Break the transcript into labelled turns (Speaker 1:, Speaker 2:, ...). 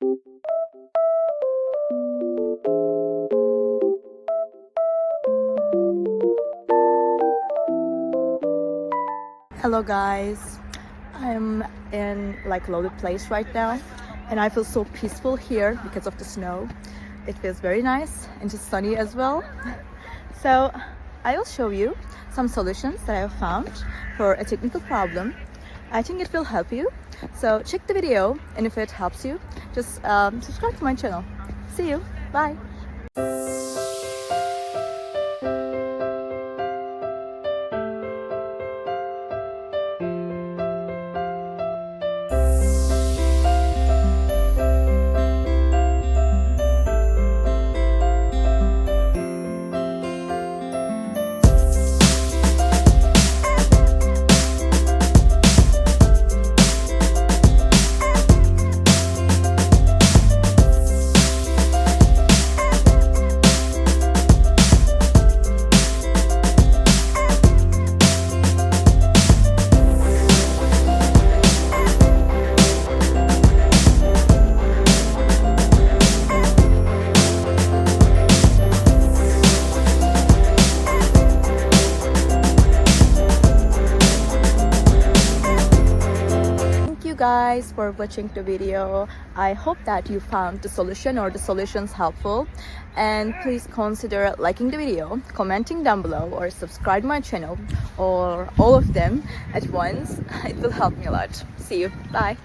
Speaker 1: Hello guys, I'm in like loaded place right now and I feel so peaceful here because of the snow. It feels very nice and just sunny as well. So I will show you some solutions that I have found for a technical problem. I think it will help you. So check the video, and if it helps you, just subscribe to my channel. See you. Bye. Guys for watching the video. I hope that you found the solution or the solutions helpful, and please consider liking the video, commenting down below, or subscribe to my channel, or all of them at once. It will help me a lot. See you. Bye.